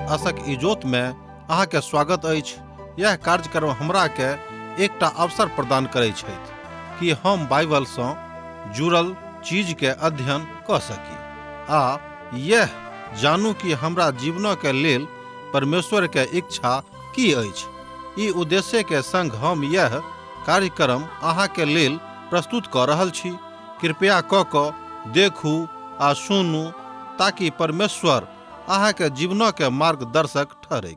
असक इजोत में अहाँ के स्वागत अछि। यह कार्यक्रम हमरा के एकटा अवसर प्रदान करै छथि कि हम बाइबल से जुड़ल चीज के अध्ययन क सकी आ यह जानू कि हमरा जीवन के लेल परमेश्वर के इच्छा की अछि। ई उद्देश्य के संग हम यह कार्यक्रम अहाँ के लेल प्रस्तुत क रहल छी। कृपया क देखू आ सुनू ताकि परमेश्वर अहाँ के जीवन के मार्गदर्शक ठहरे।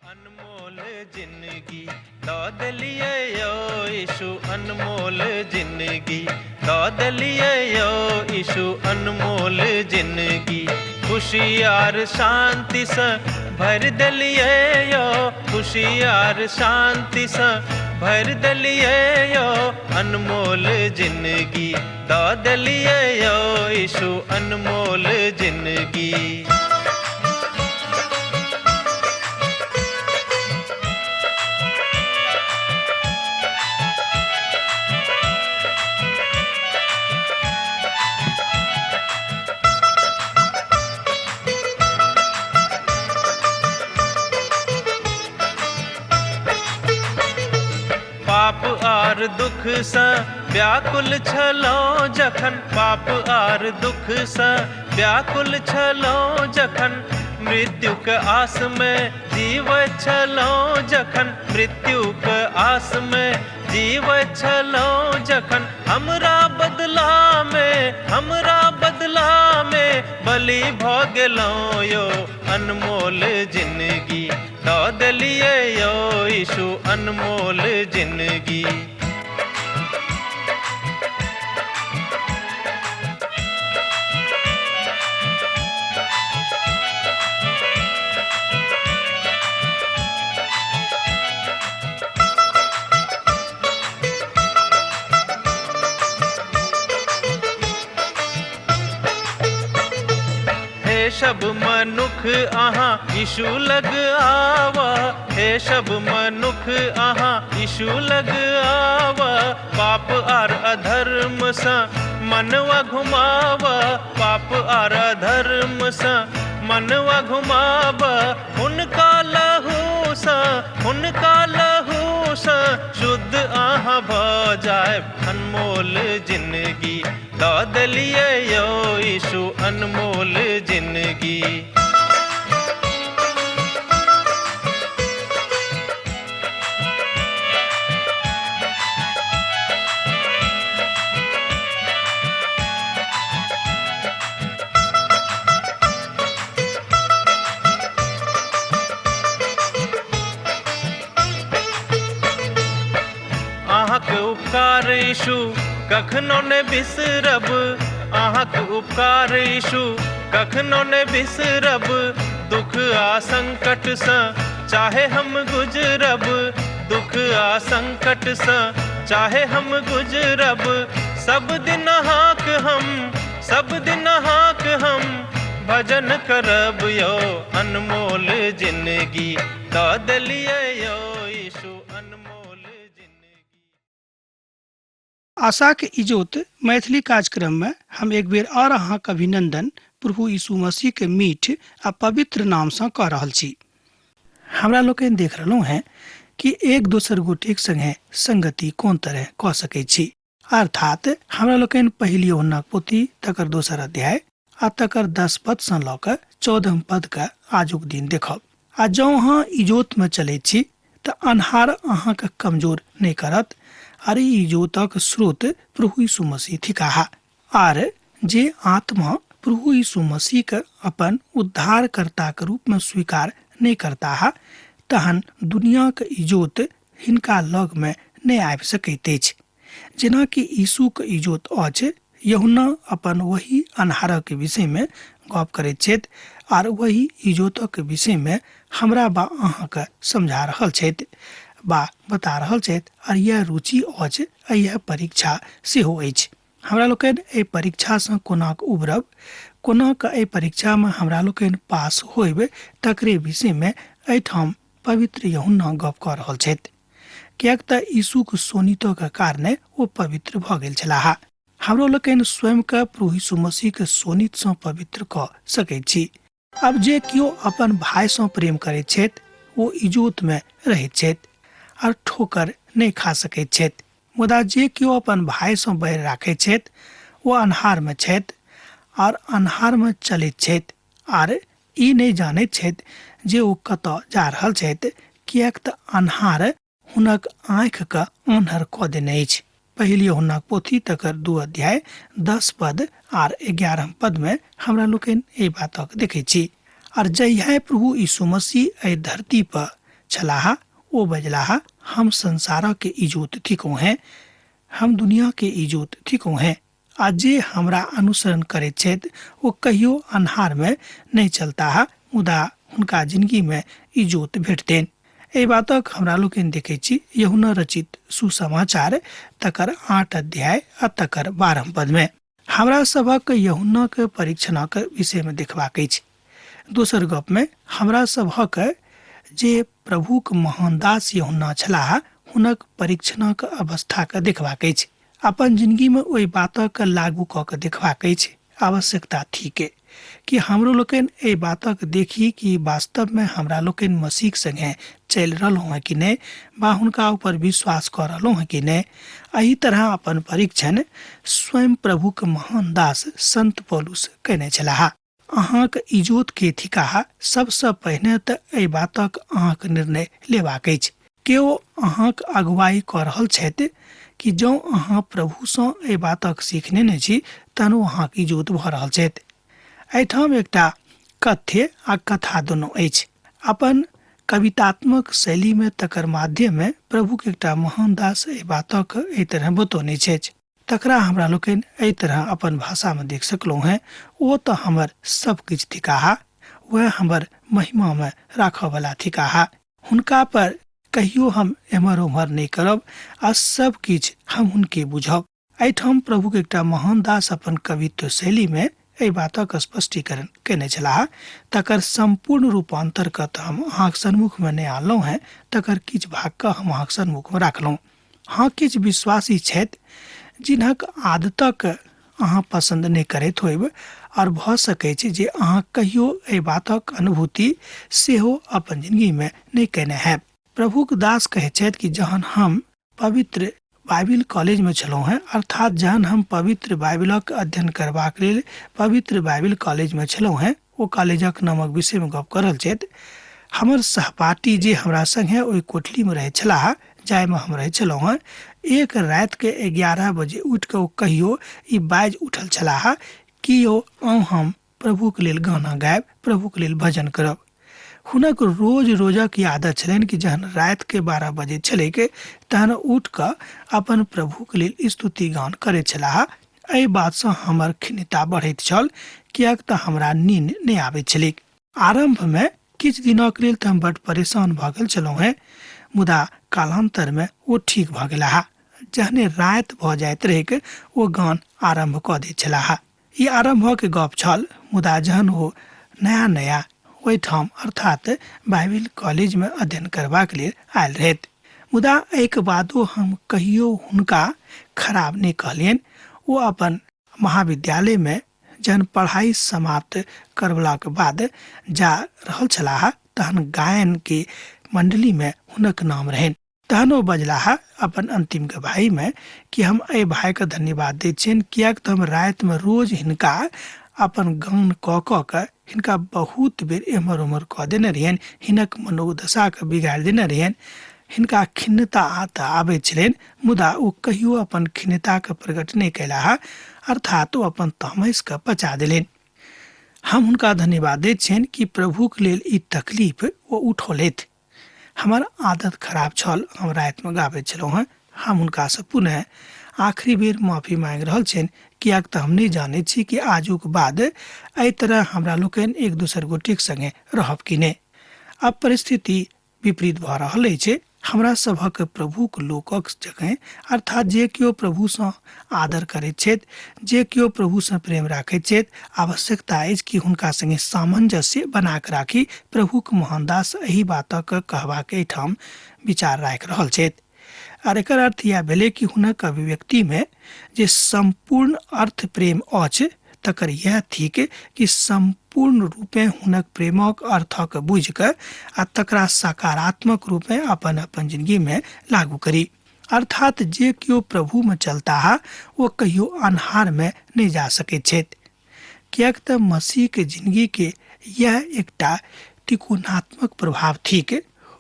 अनमोल जिंदगी दौद लिए यो यीशु, अनमोल जिंदगी दौद लिए यो यीशु, अनमोल जिंदगी खुशियार शांति से भर दलिए यो, खुशियार शांति से भर दलिए यो, अनमोल जिंदगी दौद लिए यो यीशु, अनमोल जिंदगी। पाप आर दुख से व्याकुल छलो जखन, पाप आर दुख से व्याकुल छलो जखन, मृत्यु के आस में जीव छलो जखन, मृत्यु के आस में जीव छलो जखन, हमरा बदला में बलि भ गेलो यो, अनमोल जिंदगी दौद लिए यो यीशु, अनमोल जिंदगी। हे सब मनुख अहाँ यीशु लग आवा, हे सब मनुख अहाँ यीशु लग आवा, पाप आर अधर्म से मनवा घुमावा, पाप आर अधर्म से मनवा घुमावा, उनका लहू से शुद्ध आहाँ भ जाए, अनमोल जिंदगी दौद लिए यो यीशु, अनमोल जिंदगी। अहाँके उपकार यीशु कखनो ने बिसरब, अहाँके उपकार यीशु कखनो ने बिसरब, दुख आ संकट से चाहे हम गुजरब, दुख आ संकट से चाहे हम गुजरब, सब दिन हाक हम भजन करब यो, अनमोल जिंदगी दौद लिए यो यीशु, अनमोल जिंदगी। आशा के इजोत मैथिली कार्यक्रम में हम एक बेर और अहाँ के अभिनंदन प्रभु यीशु मसीह के मीठ आ पवित्र नाम से कह रहल छी। हमरा लोकनि देख रहलहुँ हैं कि एक दोसर गोटेक संगे संगति कोन तरह कह सकै छी, अर्थात हमरा लोकनि पहिल यूहन्ना पोथी तकर दोसर अध्याय आ तकर 10 पद से लऽ कऽ 14 पद के आजुक दिन देखब। आ जँ अहाँ इजोत में चलै छी तऽ अन्हार अहाँ के कमजोर नहीं करत, अरे इजोतक स्रोत प्रभु यीशु मसीह थिकाहा, आर जे आत्मा प्रभु यीशु मसीह के अपन उद्धारकर्ता के रूप में स्वीकार नहीं करता है, तहन दुनिया के इजोत हिनका लग में नहीं आबि सकैत अछि। जेना कि यीशु के इजोत अछि, यूहन्ना अपन वही अन्हार के विषय में गप करैत छथि आर वही इजोतक के विषय में हमरा बा अहाँ के समझा रहल छथि बा बता रहल छथि, और यह रुचि अछि, यह परीक्षा सेहो अछि। हमरा लोकनि एहि परीक्षा से कोना उबरब, कोना के एहि परीक्षा में हमरा लोकनि पास होइब, तकरे विषय में एहिठाम पवित्र यूहन्ना गप कऽ रहल छथि। कियाक तऽ यीशु के सोनितो के कारणे ओ पवित्र भऽ गेल छलाह। हमरो लोकनि स्वयं के प्रभु यीशु मसीह के सोनित से पवित्र कऽ सकैत छी। अब जे कियो अपन भाई सँ प्रेम करैत छथि ओ इजोत में रहैत छथि और ठोकर नहीं खा सकैत छथि। मुदा जे कियो अपन भाई सँ बैर राखैत छथि ओ अन्हार में छथि और अन्हार में चलैत छथि और ई नहीं जानैत छथि जे ओ कतऽ जा रहल छथि, किएक तऽ अन्हार हुनक आँखि के आन्हर कऽ देने अछि। पहिल यूहन्ना पोथी तकर 2 अध्याय 10 पद और 11 पद में हमरा लोकनि एहि बातक देखै छी। और जहिया प्रभु यीशु मसीह एहि धरती पर छलाह ओ बजलाह, हम संसार के इजोत थिकौ हैं, हम दुनिया के इजोत थिकौ हैं। आ जे हमरा अनुसरण करैत छथि ओ कहियो अन्हार में नहीं चलता है, मुदा हुनका जिंदगी में इजोत भेटतनि। एहि बातक हमरा लोकनि देखै छी यूहन्ना रचित सुसमाचार तकर 8 अध्याय आ तकर 12 पद में। हमरा सभक यूहन्ना के परीक्षणक विषय में देखबाक अछि। दोसर गप में हमरा सभक जे प्रभुक महान दास यूहन्ना छलाह हुनक परीक्षणक अवस्था के देखबाक अछि। अपन जिंदगी में ओहि बातक लागू कऽ के देखबाक अछि। आवश्यकता थिके कि हमरो लोकनि एहि बातक देखी कि वास्तव में हमरा लोकनि मसीह संगे चलि रहलहुँ हैं कि नहीं, बा हुनका ऊपर विश्वास कर रहलहुँ हैं कि नहीं। एही तरह अपन परीक्षण स्वयं प्रभुक महान दास संत पौलुस कयने छलाह। अहाँक इजोत के थिकाह सबसे पहिने तऽ एहि बातक अहाँक निर्णय लेबाक अछि। केओ अहाँक अगुवाई कऽ रहल छथि कि जँ अहाँ प्रभु सँ एहि बातक सीखने नहि छी तहन ओ अहाँक इजोत भऽ रहल छथि। एहिठाम एकटा कथ्य आ कथा दुनू अछि। अपन कवितात्मक शैली में तकर माध्यम में प्रभु के एकटा महान दास एहि बातक एहि तरह बतौने छथि। तकरा हमरा लोकनि एहि तरह अपन भाषा में देख सकलहुँ हैं, ओ तऽ हमर सब किछु थिकाह, वह हमर महिमा में राखऽ वाला थिकाह। हुनका पर कहियो हम एम्हर उम्हर नहीं करब आ सब किछु हम हुनके बुझब। एहिठाम प्रभु के एकटा महान दास अपन कवित्व शैली में एहि बातक स्पष्टीकरण केने छलाह। तकर संपूर्ण रूपांतर के तऽ हम अहाँक सन्मुख में नहीं आनलहुँ हैं, तकर किछु भाग के हम अहाँक सन्मुख में राखलहुँ। हाँ, किछु विश्वासी छथि जिनहक आदतक अहाँ पसंद नहीं करैत होइब और भऽ सकै छै जे अहाँ कहियो एहि बातक अनुभूति सेहो अपन जिंदगी में नहीं केने हैब। प्रभुक दास कहै छथि कि जहन हम पवित्र बाइबिल कॉलेज में छलहुँ हैं, अर्थात जहन हम पवित्र बाइबिलक अध्ययन करबाक लेल पवित्र बाइबिल कॉलेज में छलहुँ हैं, ओ कॉलेजक नामक विषय में गप कऽ रहल छथि। हमर सहपाठी जे हमरा संगे ओहि कोठली में रहै छलाह जाहिमे हम रहै छलहुँ हैं, एक रात के 11 बजे उठ के ओ कहियो ई बाजि उठल छलाह कि यौ आउ हम प्रभुक लेल गाना गायब, प्रभुक लेल भजन करब। हुनक रोज रोजक ई आदत छलनि कि जहन रात के 12 बजे छलै के तहन उठ कऽ अपन प्रभुक लेल स्तुति गान करैत छलाह। एहि बात सँ हमर खिन्नता बढ़ैत छल, किएक तऽ हमरा नींद नहि आबैत छलैक। आरंभ में किछु दिनक लेल तऽ हम बड्ड परेशान भऽ गेल छलहुँ हैं, मुदा कालांतर में ओ ठीक भऽ गेलाह। जहने रात भऽ जाइत रहैक ओ गान आरंभ कऽ दैत छलाह। ई आरंभ के गप छल, मुदा जहन ओ नया नया ओहिठाम अर्थात बाइबिल कॉलेज में अध्ययन करबाक लेल आयल रहथि, मुदा एहिके बादो हम कहियो हुनका खराब नहीं कहलियनि। ओ अपन महाविद्यालय में जहन पढ़ाई समाप्त करलाक बाद जा रहल छलाह तहन गायन के मंडली में हुनक नाम रहनि। तहन ओ बजलाह अपन अंतिम गवाही में कि हम एहि भाई के धन्यवाद दैत छियनि, किएक तऽ हम रात में रोज हिनका अपन गान कऽ कऽ के हिनका बहुत बेर एम्हर उम्हर कऽ देने रहियनि, हिनक मनोदशा के बिगाड़ि देने रहियनि। हिनका खिन्नता तऽ आबैत छलनि, मुदा ओ कहियो अपन खिन्नता के प्रकट नहीं कैलाह, अर्थात ओ अपन तमस के पचा देलनि। हम हुनका धन्यवाद दैत छियनि कि प्रभुक लेल ई तकलीफ ओ उठौलथि। हमर आदत खराब छल, हम रात में गाबैत छलहुँ हैं। हम हुनका से पुनः आखिरी बेर माफी मांगि रहल छियनि, किएक तऽ हम नहीं जानैत छी कि आजुक बाद एहि तरह हमरा लोकनि एक दोसर गोटेक संगे रहब कि नहीं। अब परिस्थिति विपरीत भऽ रहल अछि। हमरा सभक प्रभुक लोकक जगह अर्थात जे केओ प्रभु सँ आदर करैत छथि, जे केओ प्रभु सँ प्रेम राखैत छथि, आवश्यकता अछि कि हुनका संगे सामंजस्य बना कऽ राखी। प्रभुक महान दास एहि बातक कहबाक एहिठाम विचार राखि रहल छथि। और एकर अर्थ यह भेलै कि हुनक अभिव्यक्ति में जे संपूर्ण अर्थ प्रेम अछि तकर यह थिक कि संपूर्ण रूपे हुनक प्रेमक अर्थक बुझ कर आ तकरा सकारात्मक रूपे अपन अपन जिंदगी में लागू करी। अर्थात जे क्यों प्रभु में चलता है वो कहियो अन्हार में नहीं जा सके छेत। कियाक त मसीह के जिंदगी के यह एकटा त्रिकोणात्मक प्रभाव थिक।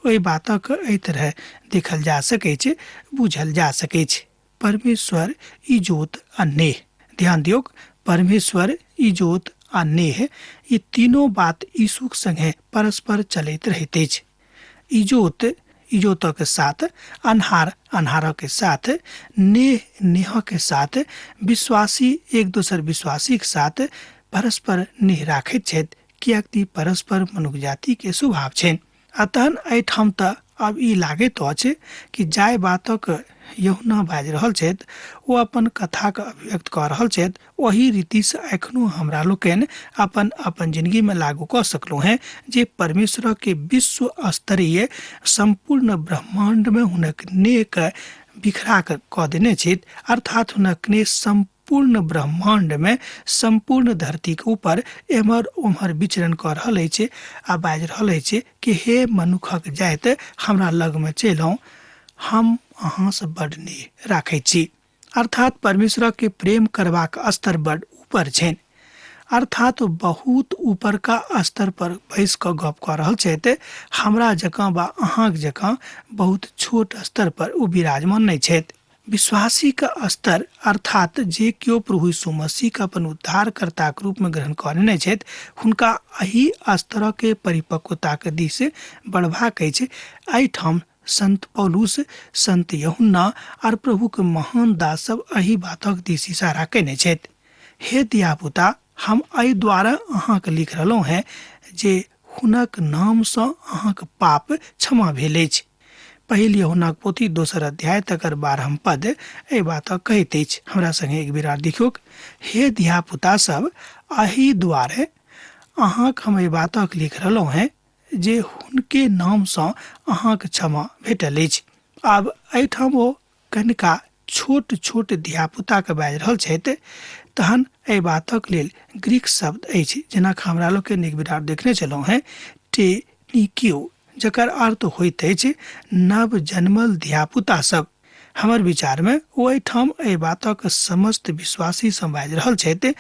ओहि बातक एहि तरह देखल जा सकै छै, बुझल जा सकै छै। परमेश्वर, इजोत आ नेह। ध्यान दियौ, परमेश्वर, इजोत आ नेह, ये तीनों बात यीशु संगे परस्पर चलैत रहैत अछि। इजोत के साथ अन्हार, अन्हार के साथ नेह, नेह के साथ विश्वासी एक दोसर विश्वासी के साथ परस्पर नेह राखैत छथि, कियाकि परस्पर मनुष्य जाति के स्वभाव छनि। अतः एहिठाम त अब ई लागैत अछि कि जाय बातक यूहन्ना बाजि रहल छथि, ओ अपन कथाक अभिव्यक्त कऽ रहल छथि, ओही रीति से एखनो हमरा लोकनि अपन अपन जिंदगी में लागू कऽ सकलहुँ हैं, जे परमेश्वर के विश्व स्तरीय संपूर्ण ब्रह्मांड में हुनक नेक बिखरा कऽ देने छथि। अर्थात हुनक ने संपूर्ण ब्रह्मांड में, संपूर्ण धरती के ऊपर एम्हर ओम्हर विचरण कर रहल अछि आ बाजि रहल अछि कि हे मनुखक जाति, हमरा लग में चलू, हम अहाँ से बड़ नेह राखै छी। अर्थात परमेश्वर के प्रेम करबाक स्तर बड़ ऊपर छनि। अर्थात बहुत ऊपर का स्तर पर बैस कऽ गप कऽ रहल छथि। हमरा जकाँ बा अहाँक जकाँ बहुत छोट स्तर पर ओ विराजमान नहि छथि। विश्वासी का स्तर अर्थात जे क्यों प्रभु यीशु मसीह का अपन उद्धारकर्ता के रूप में ग्रहण करने छथि, हुनका एही स्तर के परिपक्वता के दिश बढ़बाक अछि। एहिठाम संत पौलुस, संत यूहन्ना और प्रभु के महान दास सब एही बातक दिश इशारा केने छथि। हे धियापुता, हम एहि द्वारा अहाँके लिख रहलहुँ हैं जे हुनक नाम सँ अहाँके पाप क्षमा भेल अछि। पहिल यूहन्ना के पोथी 2 अध्याय तकर 12 पद एहि बातक कहैत अछि। हमरा संगे एक बेर देखियौ। हे धियापुता सब, एही द्वारे अहाँके हम एहि बातक लिख रहलहुँ हैं जे हुनके नाम सँ अहाँके क्षमा भेटल अछि। आब एहिठाम ओ कनिका छोट छोट धियापुता के बाजि रहल छथि। तहन एहि बातक लेल ग्रीक शब्द अछि, जेना हमरा लोग के एक बेर देखने छलहुँ हैं, टेनिक्यो, जकर अर्थ होइत अछि नव जन्मल धियापुता सब। हमर विचार में ओ एहिठाम एहि बातक समस्त विश्वासी सब बाजि रहल छथि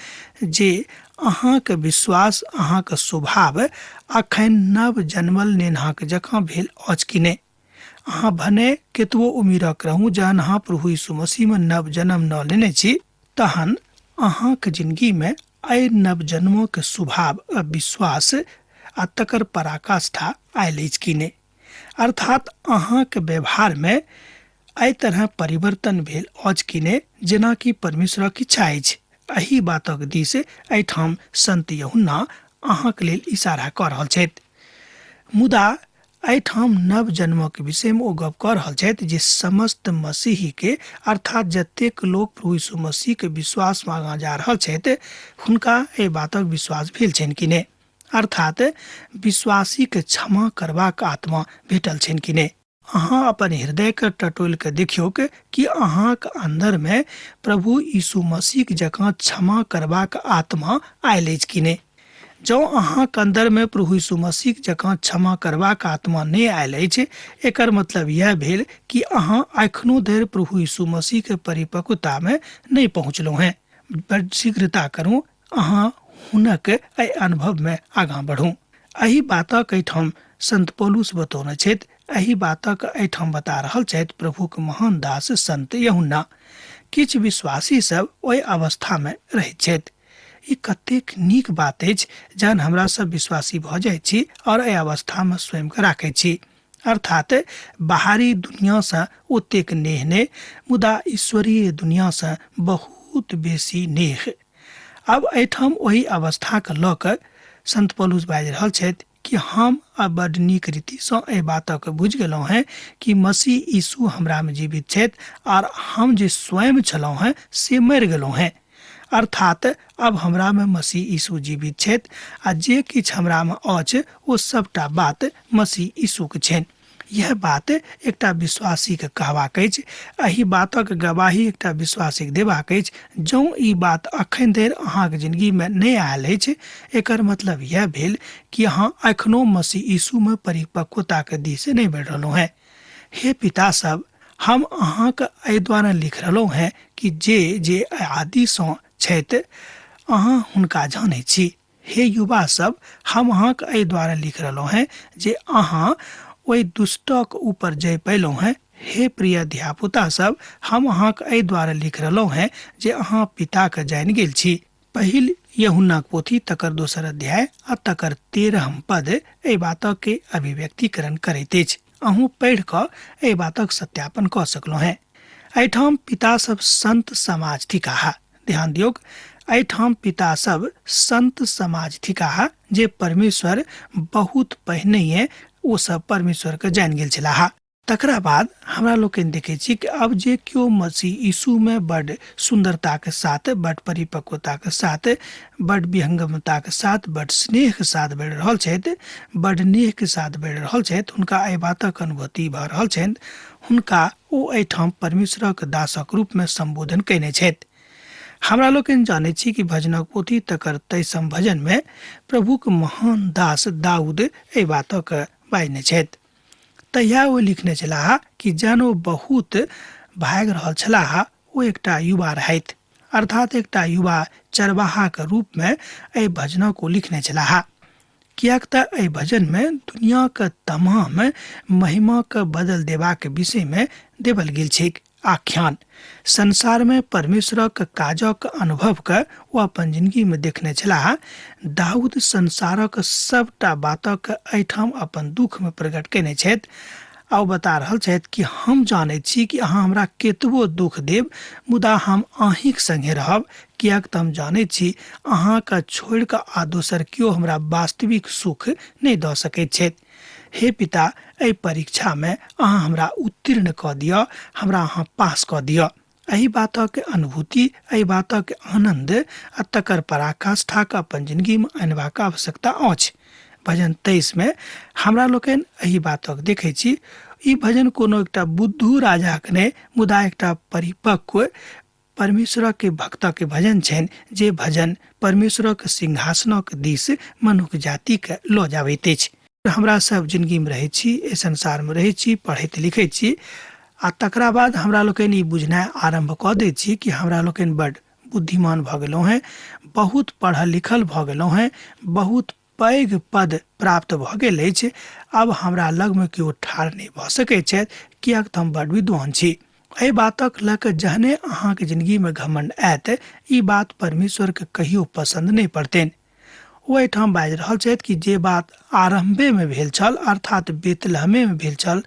जे अहाँके विश्वास, अहाँके स्वभाव अखन नव जन्मल नेनहाक जकाँ भेल अछि कि नहि। अहाँ भने केतबो उमीरक रहू, जहन अहाँ प्रभु यीशु मसीह में नव जन्म न लेने छी, तहन अहाँके जिंदगी में एहि नव जन्मों के स्वभाव आ विश्वास आ तकर पराकाष्ठा आयल अछि कि नहि। अर्थात अहाँके व्यवहार में एहि तरह परिवर्तन भेल अछि कि नहि, जेना कि परमेश्वरक इच्छा अछि। एही बातक दिश एहिठाम संत यूहन्ना अहाँके लेल इशारा कऽ रहल छथि। मुदा एहिठाम नव जन्मक विषय में ओ गप कऽ रहल छथि जे समस्त मसीही के, अर्थात जतेक लोग प्रभु यीशु मसीह के विश्वास में आगाँ जा रहल छथि, हुनका एहि बातक विश्वास भेल छनि कि नहि। अर्थात विश्वासी के क्षमा करबाक आत्मा भेटल छनि कि नहि। अहाँ अपन हृदय के टटोल के देखियौ कि अहाँक अंदर में प्रभु यीशु मसीह जकाँ क्षमा करबाक आत्मा आयल अछि कि नहि। जँ अहाँक अंदर में प्रभु यीशु मसीह जकाँ क्षमा करबाक आत्मा नहि आयल अछि, एकर मतलब यह भेल कि अहाँ एखनो धरि प्रभु यीशु मसीह के परिपक्वता में नहीं पहुँचलहुँ हैं। बड़ शीघ्रता करूँ, अहाँ हुनक एहि अनुभव में आगाँ बढ़ू। एही बातक एहिठाम संत पौलुस बतौने छथि, एही बातक एहिठाम बता रहल छथि प्रभु के महान दास संत यूहन्ना। किछु विश्वासी सब ओहि अवस्था में रहैत छथि। ई कतेक नीक बात अछि जहन हमरा सब विश्वासी भऽ जाइ छी और एहि अवस्था में स्वयं के राखै छी। अर्थात बाहरी दुनिया से ओतेक नेह नहि, मुदा ईश्वरीय दुनिया से बहुत बेसी नेह। अब एहिठाम ओही अवस्था के लऽ कऽ संत पौलुस बाजि रहल छथि कि हम अब बड़ नीक रीति सँ एहि बातक बुझि गेलहुँ हैं कि मसीह यीशु हमरा में जीवित छथि और हम जे स्वयं छलहुँ हैं से मरि गेलहुँ हैं। अर्थात अब हमरा में मसीह यीशु जीवित छथि आ जे किछु हमरा में अछि ओ सबटा बात मसीह यीशु के छनि। यह बात एकटा विश्वासी के कहबाक अछि। एहि बातक गवाही एकटा विश्वासी के देबाक अछि। जँ ई बात अखन धरि अहाँके जिंदगी में नहीं आयल अछि, एकर मतलब यह भेल कि अहाँ अखनो मसीह यीशु में परिपक्वता के दिश नहीं बढ़ रहलहुँ हैं। हे पिता सब, हम अहाँके एहि द्वारा लिख रहलहुँ हैं कि जे आदि सँ छथि अहाँ हुनका जानै छी। हे युवा सब, हम अहाँके एहि द्वारा लिख रहलहुँ हैं जे अहाँ ओहि दुष्टक ऊपर जय पयलहुँ हैं। हे प्रिय धियापुता सब, हम अहाँके एहि द्वारा लिख रहलहुँ हैं जे अहाँ पिता के जानि गेल छी। पहिल यूहन्ना के पोथी तकर 2 अध्याय आ तकर 13 पद एहि बातक के अभिव्यक्तिकरण करैत अछि। अहूँ पढ़ि कऽ एहि बातक सत्यापन कऽ सकलहुँ हैं। एहिठाम पिता सब संत समाज थिकाहा। ध्यान दियौक, एहिठाम पिता सब संत समाज थिकाहा जे परमेश्वर बहुत पहिने ओ सब परमेश्वर के जानि गेल छलाह। तकरा बाद हमरा लोग देखे छी कि अब जे क्यों मसीह यीशु में बड़ सुंदरता के साथ, बड़ परिपक्वता के साथ, बड़ विहंगमता के साथ, बड़ स्नेह के साथ बढ़ रहल छथि, बड़ नेह के साथ बढ़ रहल छथि, हुनका एहि बातक अनुभूति भऽ रहल छनि, हुनका ओ एहिठाम परमेश्वरक दासक रूप में संबोधन कयने छथि। हमरा लोग जाने छी कि भजनक पोथी तकर 23 भजन में प्रभु के महान दास दाऊद एहि बातक बाजने छथि। तहिया वो लिखने छलाह कि जहन ओ बहुत भागि रहल छलाह, ओ एकटा युवा रहथि, अर्थात एकटा युवा चरवाहा के रूप में एहि भजनक ओ लिखने छलाह। कियाक तऽ एहि भजन में दुनिया के तमाम महिमा के बदल देबाक विषय में देवल गेल छैक आख्यान। संसार में परमेश्वरक काजक अनुभव के वो अपन जिंदगी में देखने छलाह। दाऊद संसारक सबटा बातक एहिठाम अपन दुख में प्रकट केने छथि आ बता रहल छथि कि हम जानै छी कि अहाँ हमरा केतबो दुख देब, मुदा हम अहींक संगे रहब, कियाक तऽ हम जानै छी अहाँके छोड़ि कऽ आ दोसर केओ हमरा वास्तविक सुख नहीं दऽ सकैत छथि। हे पिता, एहि परीक्षा में अहाँ हमरा उत्तीर्ण कऽ दिअ, हमरा अहाँ पास कऽ दिअ। एहि बातक अनुभूति, एहि बातक आनंद आ तकर पराकाष्ठा अपन जिंदगी में अनबाक आवश्यकता अछि। भजन 23 में हमरा लोकनि एहि बातक देखै छी। ई भजन कोनो एकटा बुद्धू राजा के नहि, मुदा एकटा परिपक्व परमेश्वर के भक्त के भजन छनि, जे भजन परमेश्वर के सिंहासनक दिस मनुष्य जाति के लऽ जाबैत अछि। हमरा सब जिंदगी में रहै छी, एहि संसार में रहै छी, पढ़ैत लिखै छी, आ तकरा बाद हमरा लोकनि ई बुझनाइ आरंभ कऽ दै छी कि हमरा लोकनि बड़ बुद्धिमान भऽ गेलहुँ हैं, बहुत पढ़ल लिखल भऽ गेलहुँ हैं, बहुत पैघ पद प्राप्त भऽ गेल अछि, अब हमरा लग में केओ ठाढ़ नहीं भऽ सकैत छथि, कियाक तऽ हम बड़ विद्वान छी। एहि बातक लऽ कऽ जहने अहाँके जिंदगी में घमंड आयत, ई बात परमेश्वर के कहियो पसंद नहीं पड़तनि। ओ एहिठाम बाजि रहल छथि कि जे बात आरंभे में भेल छल, अर्थात बेतलहमे में भेल छल,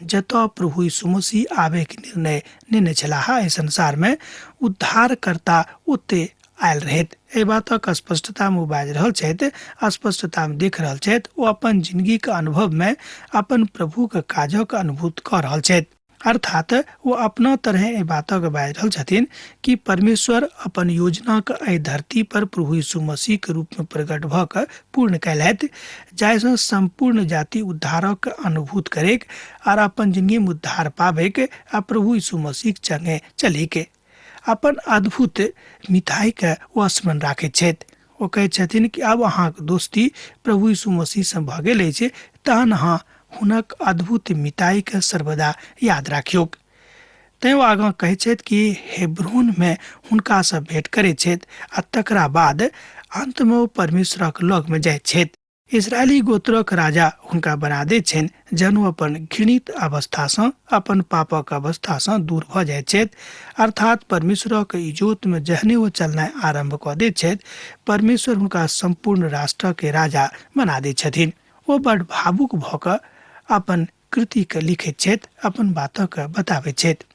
जतऽ प्रभु यीशु मसीह आबे के निर्णय लेने छलाह एहि संसार में, उद्धारकर्ता ओते आयल रहथि। एहि बातक स्पष्टता में बाजि रहल छथि, स्पष्टता में देख रहल छथि। ओ अपन जिंदगी के अनुभव में अपन प्रभु के काजक अनुभूत कऽ रहल छथि, अर्थात वो अपना तरह एहि बातक बाजि रहल छथिन कि परमेश्वर अपन योजना के एहि धरती पर प्रभु यीशु मसीह के रूप में प्रकट भऽ कऽ पूर्ण कयलथि, जाहिसँ संपूर्ण जाति उद्धारक अनुभूत करेक और अपन जिंदगी में उद्धार पाबेक आ प्रभु यीशु मसीह संगे चलेके अपन अद्भुत मिठाई के वो स्मरण राखैत छथि। ओ कहैत छथिन कि अब अहाँके दोस्ती प्रभु यीशु मसीह से भऽ गेल अछि, तहन अहाँ हुनक अद्भुत मिठाई के सर्वदा याद राखियोक। तैं वो आगाँ कहैत छथि कि हेब्रोन में हुनका से भेंट करैत छथि आ तकरा बाद अंत में वो परमेश्वरक लग में जाइत छथि। इस्राएली गोत्रक राजा हुनका बना दैत छनि, जहन ओ अपन घृणित अवस्था से, अपन पापक अवस्था से दूर भऽ जाइत छथि, अर्थात परमेश्वरक इजोत में जहने वो चलनाइ आरंभ कऽ दैत छथि, परमेश्वर हुनका संपूर्ण राष्ट्र के राजा बना दैत छथिन। ओ बड़ भावुक भऽ कऽ अपन कृति के लिखैत छथि, अपन बातक बताबैत छथि,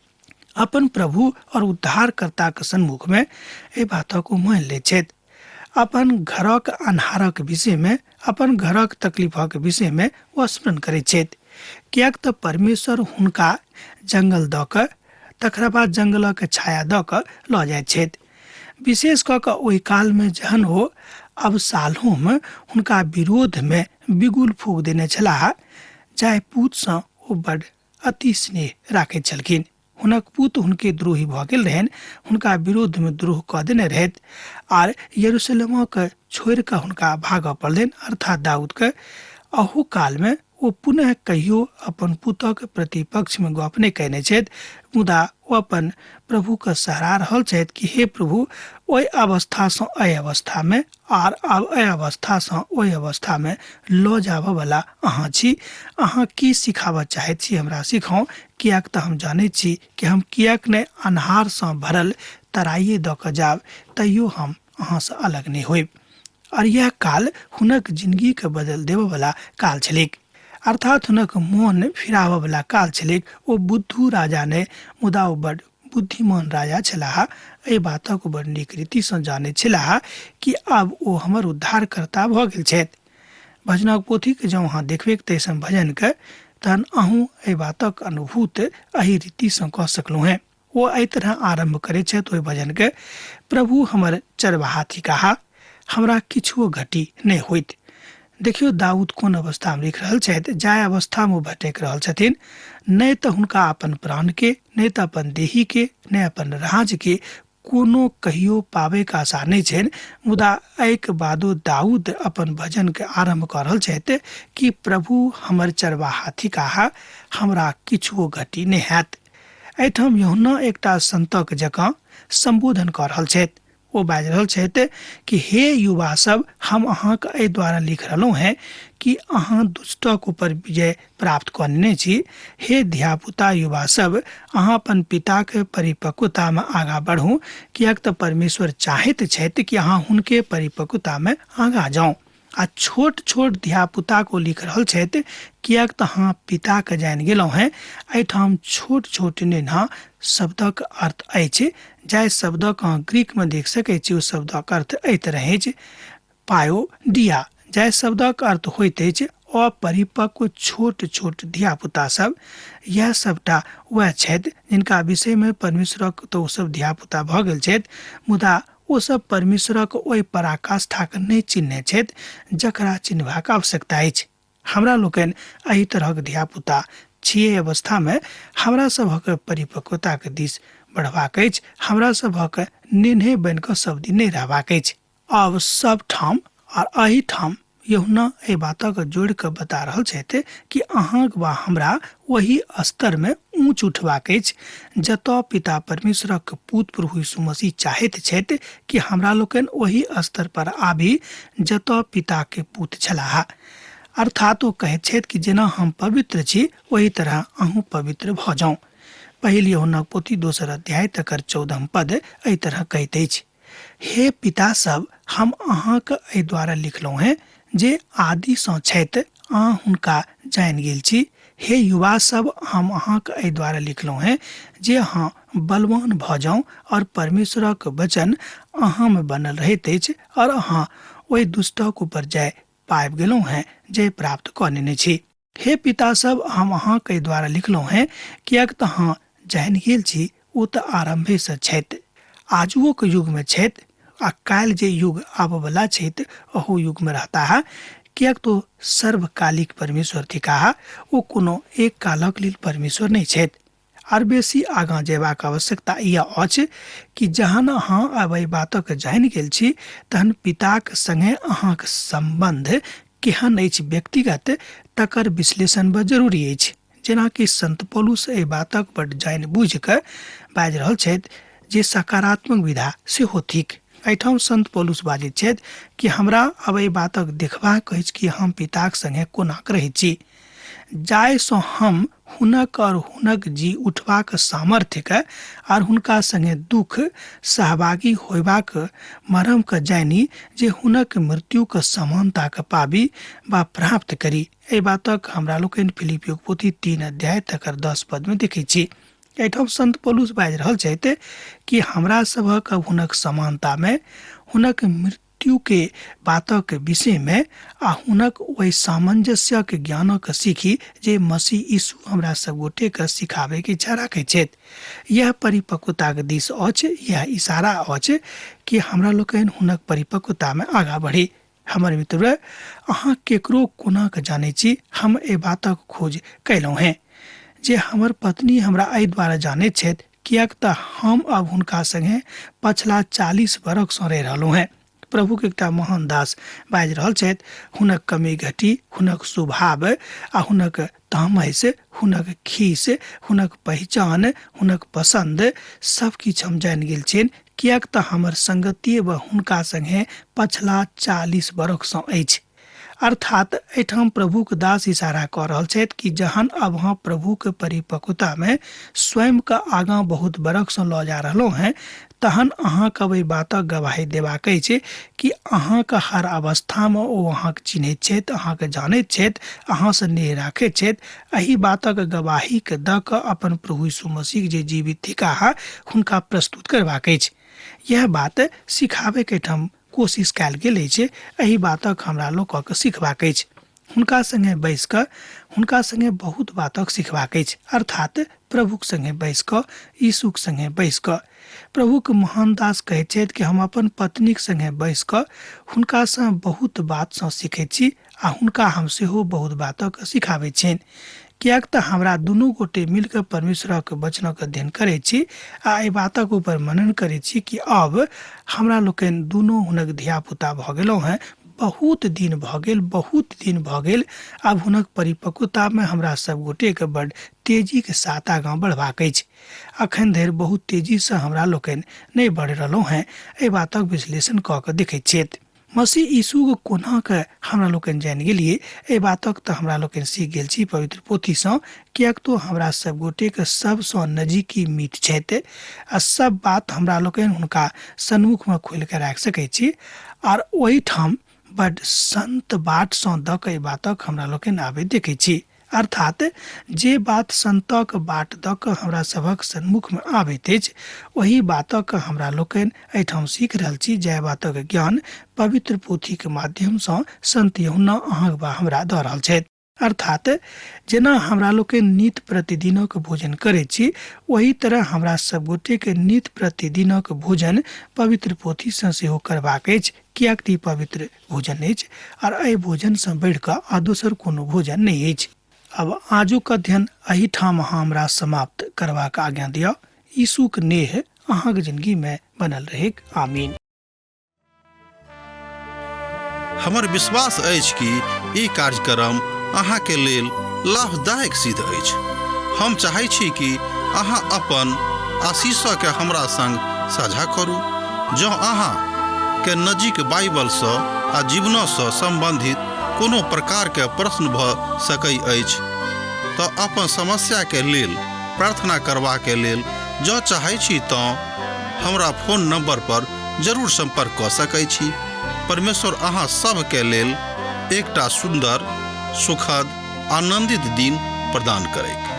अपन प्रभु और उद्धारकर्ता के सम्मुख में एहि बातक मान लैत छथि। अपन घरक अन्हारक विषय में, अपन घरक तकलीफक विषय में वो स्मरण करैत छथि, कियाक तऽ परमेश्वर हुनका जंगल दऽ कऽ, तकरा बाद जंगलक छाया दऽ कऽ लऽ जाइत छथि। विशेष कऽ कऽ ओहि काल में जहन ओ अबशालोम हुनका विरोध में बिगुल फूक देने छलाह, जाहि पूत सँ ओ बड़ अति स्नेह राखैत छलखिन। हुनक पुत्र हुनके द्रोही भऽ गेल रहन, हुनका विरोध में द्रोह कऽ देने रहैत आर यरूशलेम के छोड़ि कऽ हुनका भागऽ पड़लनि, अर्थात दाऊद के। अहू काल में ओ पुनः कहियो अपन पुतक प्रतिपक्ष में गप नहीं कहने छथि, मुदा ओ अपन प्रभु के सहारा रहल छथि कि हे प्रभु, ओहि अवस्था से एहि अवस्था में आर आब एहि अवस्था से ओहि अवस्था में लऽ जाबऽ वाला अहाँ छी। अहाँ की सिखाबऽ चाहैत छी हमरा सिखाउ, कियाक तऽ हम जानैत छी कि हम कियाक नहि अन्हार से भरल तराइए दऽ कऽ जाब, तैयो हम अहाँ से अलग नहीं होइब। और यह काल हुनक जिंदगी के बदल देबऽ वाला काल छलिक, अर्थात हुनक मोन फिराबऽ वाला काल छलिक। ओ बुद्धू राजा ने, मुदा ओ बड़ बुद्धिमान राजा छलाह। एहि बातक बड़ नीक रीति से जाने छलाह कि अब ओ हमर उद्धारकर्ता भऽ गेल छथि। भजनक पोथी के जँ अहाँ देखबे तैसन भजन के, तहन अहूँ एहि बातक अनुभूत एहि रीति से कऽ सकलहुँ हैं। ओ एहि तरह आरंभ करे छथि ओहि भजन के, प्रभु हमर चरवाहा थिकाह, हमरा किछुओ घटी नहीं होइत। देखियो दाऊद कोन अवस्था में लिख रहल छथि, जाय अवस्था में भटक रहल छथिन। नहीं तो हुनका अपन प्राण के, नहीं तो अपन देही के, नहीं अपन राज के कोनो कहियो पावे का आशा नहीं छनि। मुदा एक बादो दाऊद अपन भजन के आरंभ कर रहल छथि कि प्रभु हमर चरवाहा थिकाह, हमरा किछुओ घटी नहीं हैत। एहिठाम यूहन्ना एकटा संतक जकाँ संबोधन कर रहल छथि। ओ बाजि रहल छथि कि हे युवा सब, हम अहाँके एहि द्वारा लिख रहलहुँ हैं कि अहाँ दुष्टक ऊपर विजय प्राप्त करने छी। हे धियापुता युवा सब, अहाँ अपन पिता के परिपक्वता में आगाँ बढ़ू, कियाक तऽ परमेश्वर चाहैत छथि कि अहाँ हुनके परिपक्वता में आगाँ जाऊँ। आ छोट छोट धियापुता को लिख रहल छथि, कियाक तऽ अहाँ पिता के जानि गेलहुँ हैं। एहिठाम छोट छोट नेना शब्दक अर्थ अछि। जाहि शब्दक अहाँ ग्रीक में देख सकैत छी, ओ शब्दक अर्थ एहि तरह अछि पायो डिया। जाहि शब्दक अर्थ होइत अछि अपरिपक्व छोट छोट धियापुता सब। यह सबटा वह छथि जिनका विषय में परमेश्वरक तो सब धियापुता भऽ गेल छथि, मुदा ओ सब परमेश्वरक ओहि पराकाष्ठा के नहीं चिन्हने छथि जकरा चिन्हबाक आवश्यकता अछि। हमरा लोकनि एहि तरहक धियापुता छियै अवस्था में हमरा सभक परिपक्वता के दिस बढ़बाक अछि। हमरा सभक नेन्हे बनि कऽ सब दिन नहीं रहबाक अछि। अब सब ठाम और एहि ठाम यूहन्ना एहि बातक जोड़ कऽ बता रहल छथि कि अहाँक वा हमरा वही स्तर में ऊंच उठबाक अछि जतऽ पिता परमेश्वरक पुत्र प्रभु यीशु मसीह चाहैत छथि कि हमरा लोकनि वही स्तर पर आबी जतऽ पिता के पुत्र छलाह। अर्थात ओ कहैत छथि कि जेना हम पवित्र छी, वही तरह अहूँ पवित्र भऽ जाऊँ। पहिल यूहन्ना पोथी 2 अध्याय तकर 14 पद एहि तरह कहैत अछि, हे पिता सब, हम अहाँके एहि द्वारा लिखलहुँ हैं जे आदि सँ छथि, अहाँ हुनका जानि गेल छी। हे युवा सब, हम अहाँके एहि द्वारा लिखलहुँ हैं जे अहाँ बलवान भऽ जाऊँ और परमेश्वरक वचन अहाँ में बनल रहैत अछि और अहाँ ओहि दुष्टक ऊपर जय पाबि गेलहुँ हैं, जय प्राप्त कऽ लेने छी। हे पिता सब, हम अहाँके एहि द्वारा लिखलहुँ हैं कियाक तऽ अहाँ जानि गेल छी ओ तऽ आरंभे से छथि, आजुओ के युग में छथि आ काल्हि जे युग आबऽ वाला छथि ओहो युग में रहता है। कियाक तो सर्वकालिक परमेश्वर थिकाह, ओ कोनो एक कालक लेल परमेश्वर नहीं छथि। आर बेसी आगाँ जेबाक आवश्यकता यह अछि कि जहन अहाँ अब एहि बातक जानि गेल छी, तहन पिताक संगे अहाँक संबंध केहन अछि व्यक्तिगत, तकर विश्लेषण बड़ जरूरी अछि। जेना कि संत पौलुस एहि बातक बड़ जानि बुझि कऽ बाजि रहल छथि जे सकारात्मक विधा सेहो थिक। एहिठाम संत पौलुस बाजैत छथि कि हमरा अब एहि बातक देखबाक अछि कि हम पिताक संगे कोना रहैत छी, जाहिसँ हम हुनक और हुनक जी उठबाक सामर्थ्यके और हुनका संगे दुख सहभागी होयबाक मरमके जानी जे हुनक मृत्युके समानताके पाबी वा प्राप्त करी। एहि बातक हमरा लोकनि फिलिपियो पोथी 3 अध्याय तकर 10 पद में देखै छी। एहिठाम संत पौलुस बाजि रहल छथि कि हमरा सभक हुनक समानता में, हुनक मृत्यु के बातक विषय में आ हुनक ओहि सामंजस्य के ज्ञानक सीखी जे मसीह यीशु हमरा सब गोटे के सिखावे के इच्छा राखै छथि। यह परिपक्वता के दिश अछि, यह इशारा अछि कि हमरा लोकनि हुनक परिपक्वता में आगाँ बढ़ी। हमर मित्र, अहाँ केकरो कोना के जानै छी, हम एहि बातक खोज कैलहुँ हैं। जे हमर पत्नी हमरा एहि द्वारा जानैत छथि किएक तऽ हम अब हुनका संगे पछिला 40 बरख सँ रहि रहलहुँ हैं। प्रभु के एकटा महान दास बाजि रहल छथि, हुनक कमी घटी, हुनक स्वभाव आ हुनक तामस, हुनक खीस, हुनक पहचान, हुनक पसंद सब किछु हम जानि गेल छियनि, किएक तऽ हमर संगति व हुनका संगे पछिला 40 बरख सँ अछि। अर्थात एठाम प्रभु के दास इशारा कऽ रहल छथि कि जहन अब अहाँ प्रभु के परिपक्वता में स्वयं के आगाँ बहुत बरख सँ लऽ जा रहलहुँ हैं, तहन अहाँके एहि बातक गवाही देबाक अछि कि अहाँके हर अवस्थामे ओ अहाँके चिन्हैत छथि, अहाँके जानैत छथि, अहाँसँ नेह राखैत छथि। एहि बातक गवाहीके दऽ कऽ अपन प्रभु यीशु मसीह जे जीवित थिकाह हुनका प्रस्तुत करबाक अछि। यह बात सिखाबैके ठाम कोशिश कयल गेल अछि। एहि बातक हमरा लोकक सिखबाक अछि। हुनका संगे बैस कऽ हुनका संगे बहुत बातक सिखबाक अछि। अर्थात प्रभुक संगे बैस कऽ, यीशुक संगे बैस कऽ। प्रभुक महान दास कहैत छथि कि हम अपन पत्नीक संगे बैस कऽ हुनकासँ बहुत बातसँ सीखैत छी आ हुनका हम सेहो बहुत बातक सिखाबैत छियनि, किएक तऽ हमरा दुनू गोटे मिलकर परमेश्वरक वचनक अध्ययन करैत छी आ एहि बातक ऊपर मनन करैत छी कि अब हमरा लोकनि दुनू हुनक धियापुता भऽ गेलहुँ हैं। बहुत दिन भऽ गेल। आब हुनक परिपक्वतामे हमरा सब गोटेके बड्ड तेजीके साथ आगाँ बढ़बाक अछि। अखन धरि बहुत तेजीसँ हमरा लोकनि नहि बढ़ि रहलहुँ हैं। एहि बातक विश्लेषण कऽ कऽ देखैत छथि। मसीह यीशुके कोना के हमरा लोकनि जानि गेलियै, एहि बातक तऽ हमरा लोकनि सीख गेल छी पवित्र पोथीसँ, किएक तो हमरा सब गोटेके सबसँ नजदीकी मीत छथि आ सब बात हमरा लोकनि हुनका सन्मुखमे खोलि कऽ राखि सकैत छी। आर ओहिठाम बड्ड संत बाटसँ दऽ कऽ एहि बातक हमरा लोकनि आबैत देखैत छी। अर्थात जे बात संतक बाट दऽ कऽ हमरा सभक सन्मुखमे आबैत अछि, ओही बातक हमरा लोकनि एहिठाम सीख रहल छी। जय बातक ज्ञान पवित्र पोथीके माध्यमसँ संत यूहन्ना अहाँक वा हमरा दऽ रहल छथि। अर्थात जेना हमरा लोकनि नित प्रतिदिनक भोजन करैत छी, ओही तरह हमरा सब गोटेके नित प्रतिदिनक भोजन पवित्र पोथीसँ सेहो करबाक अछि, किएक कि पवित्र भोजन अछि और एहि भोजनसँ बढ़ि कऽ आ दोसर कोनो भोजन नहि अछि। अब आजुक अध्ययन एहिठाम अहाँ हमरा समाप्त करबाक आज्ञा दिअ। यीशुक नेह अहाँके जिंदगीमे बनल रहेक। आमीन। हमर विश्वास अछि कि ई कार्यक्रम अहाँके लेल लाभदायक सिद्ध अछि। हम चाहै छी कि अहाँ अपन आशीषके हमरा संग साझा करू। जँ अहाँके नजीक बाइबलसँ आ जीवनसँ सम्बन्धित कोनो प्रकारके प्रश्न भऽ सकै अछि तऽ अपन समस्याके लेल प्रार्थना करबाके लेल जँ चाहै छी तऽ हमरा फोन नंबर पर जरूर संपर्क कऽ सकै छी। परमेश्वर अहाँ सबके लेल एकटा सुन्दर, सुखद, आनन्दित दिन प्रदान करैक।